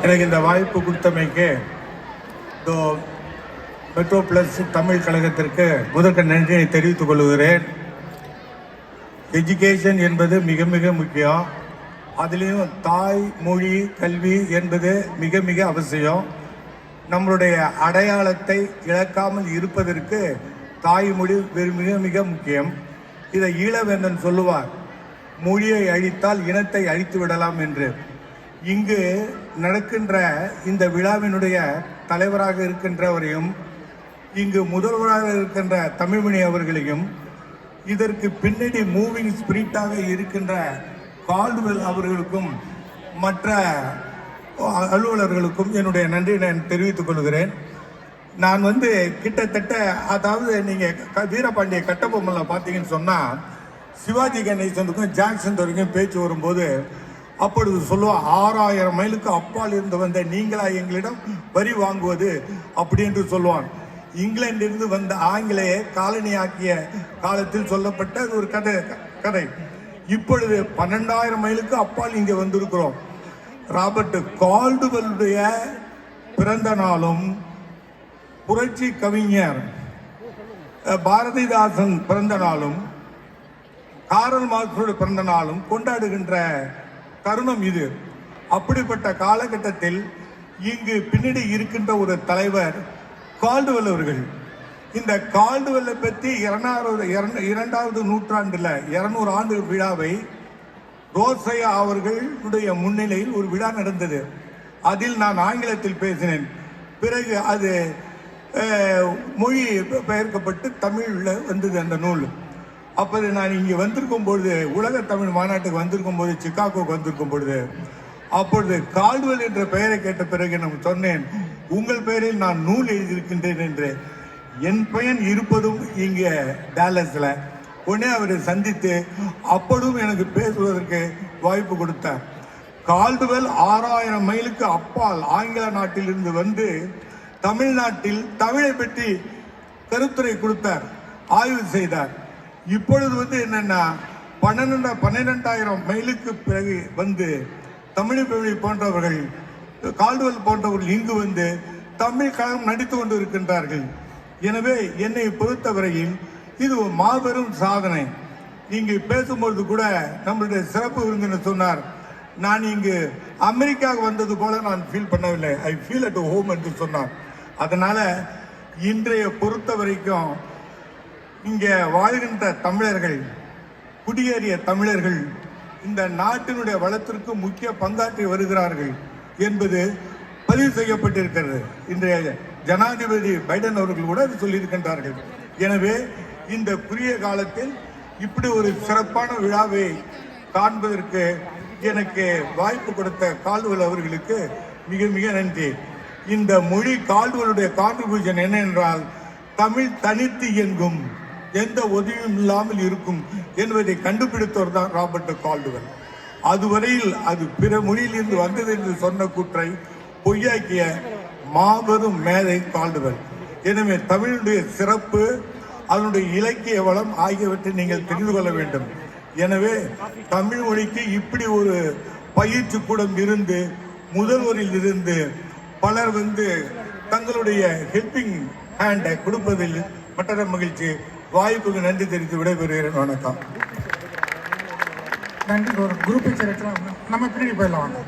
எனக்கு இந்த வாய்ப்பு கொடுத்தமைக்கு மெட்ரோ பிளஸ் தமிழ் கழகத்திற்கு முதற்க நன்றியை தெரிவித்துக் கொள்கிறேன். எஜுகேஷன் என்பது மிக மிக முக்கியம். அதுலேயும் தாய் மொழி கல்வி என்பது மிக மிக அவசியம். நம்மளுடைய அடையாளத்தை இழக்காமல் இருப்பதற்கு தாய்மொழி மிக மிக முக்கியம். இதை ஈழவேந்தன் சொல்லுவார், மொழியை அழித்தால் இனத்தை அழித்து விடலாம் என்று. இங்கு நடக்கின்ற இந்த விழாவினுடைய தலைவராக இருக்கின்றவரையும் இங்கு முதல்வராக இருக்கின்ற தமிழ்மணி அவர்களையும் இதற்கு பின்னணி மூவிங் ஸ்பிரிட்டாக இருக்கின்ற கால்டுவெல் அவர்களுக்கும் மற்ற அலுவலர்களுக்கும் என்னுடைய நன்றி நான் தெரிவித்துக் கொள்கிறேன். நான் கிட்டத்தட்ட அதாவது நீங்கள் வீரபாண்டிய கட்டபொம்மனில் பார்த்தீங்கன்னு சொன்னால் சிவாஜி கணேசனுக்கும் ஜாக்சன் வரைக்கும் பேச்சு வரும்போது அப்பொழுது சொல்லுவார், 6000 மைலுக்கு அப்பால் இருந்து வந்த நீங்களா எங்களிடம் வரி வாங்குவது அப்படி என்று சொல்லுவான். இங்கிலாந்திலிருந்து வந்த ஆங்கிலேய காலனி ஆக்கிய காலத்தில் சொல்லப்பட்ட ஒரு கதை. இப்பொழுது 12000 மைலுக்கு அப்பால் இங்கே வந்திருக்கிறோம். ராபர்ட் கால்டுவெல்லுடைய பிறந்த நாளும் புரட்சி கவிஞர் பாரதிதாசன் பிறந்த நாளும் காரல் மார்க்ஸோட பிறந்த நாளும் கொண்டாடுகின்ற தருணம் இது. அப்படிப்பட்ட காலகட்டத்தில் இங்கு பின்னணி இருக்கின்ற ஒரு தலைவர் கால்டுவெல் அவர்கள். இந்த கால்டுவெல்லை பற்றி 2வது நூற்றாண்டில் 200 ஆண்டு விழாவை ரோசையா அவர்களுடைய முன்னிலையில் ஒரு விழா நடந்தது. அதில் நான் ஆங்கிலத்தில் பேசினேன். பிறகு அது மொழி பெயர்க்கப்பட்டு தமிழில் வந்தது அந்த நூல். அப்போது நான் இங்கே வந்திருக்கும் பொழுது, உலக தமிழ் மாநாட்டுக்கு வந்திருக்கும் போது, சிகாகோக்கு வந்திருக்கும் பொழுது, அப்பொழுது கால்டுவெல் என்ற பெயரை கேட்ட பிறகு நான் சொன்னேன், உங்கள் பெயரில் நான் நூல் எழுதியிருக்கின்றேன் என்று. என் பெயர் இருப்பதும் இங்கே டாலஸில். உடனே அவரை சந்தித்து அப்பொழுதும் எனக்கு பேசுவதற்கு வாய்ப்பு கொடுத்தார். கால்டுவெல் 6000 மைலுக்கு அப்பால் ஆங்கில நாட்டிலிருந்து வந்து தமிழ்நாட்டில் தமிழை பற்றி கருத்துரை கொடுத்தார், ஆய்வு செய்தார். இப்பொழுது என்னன்னா 12,000 மைலுக்கு பிறகு வந்து தமிழ் மொழி போன்றவர்கள், கால்டுவெல் போன்றவர்கள் இங்கு வந்து தமிழ் கழகம் நடித்து கொண்டு இருக்கின்றார்கள். எனவே என்னை பொறுத்தவரையில் இது ஒரு மாபெரும் சாதனை. இங்கு பேசும்பொழுது கூட நம்மளுடைய சிறப்பு விருந்தினர் சொன்னார், நான் இங்கு அமெரிக்காவுக்கு வந்தது போல நான் ஃபீல் பண்ணவில்லை, ஐ ஃபீல் அட் ஹோம் என்று சொன்னார். அதனால இன்றைய பொறுத்த வரைக்கும் இங்கே வாழ்கின்ற தமிழர்கள், குடியேறிய தமிழர்கள் இந்த நாட்டினுடைய வளத்திற்கு முக்கிய பங்காற்றி வருகிறார்கள் என்பது பதிவு செய்யப்பட்டிருக்கிறது. இன்றைய ஜனாதிபதி பைடன் அவர்கள் கூட அது சொல்லியிருக்கின்றார்கள். எனவே இந்த குறுகிய காலத்தில் இப்படி ஒரு சிறப்பான விழாவை காண்பதற்கு எனக்கு வாய்ப்பு கொடுத்த கால்டுவெல் அவர்களுக்கு மிக மிக நன்றி. இந்த மொழி கால்டுவெல்லுடைய கான்ட்ரிபியூஷன் என்ன என்றால், தமிழ் தனித்து இயங்கும், எந்த உதவியும் இல்லாமல் இருக்கும் என்பதை கண்டுபிடித்தவர் தான் ராபர்ட் கால்டுவெல். அதுவரையில் அது பிற மொழியிலிருந்து வந்தது என்று சொன்ன கூற்றை பொய்யாக்கிய மாபெரும் மேதை கால்டுவெல். எனவே தமிழுடைய சிறப்பு, அதனுடைய இலக்கிய வளம் ஆகியவற்றை நீங்கள் தெரிந்து கொள்ள வேண்டும். எனவே தமிழ் மொழிக்கு இப்படி ஒரு பயிற்சி கூடம் இருந்து முதல்வரில் இருந்து பலர் தங்களுடைய ஹெல்பிங் ஹேண்டை கொடுப்பதில் மற்ற மகிழ்ச்சி. வாய்ப்புக்கு நன்றி தெரிவித்து விடைபெறுகிறேன். வணக்கம். நன்றி. ஒரு குரூப் பிக்சர் எடுத்துலாம், நம்ம பின்னாடி போயிடலாம் வாங்க.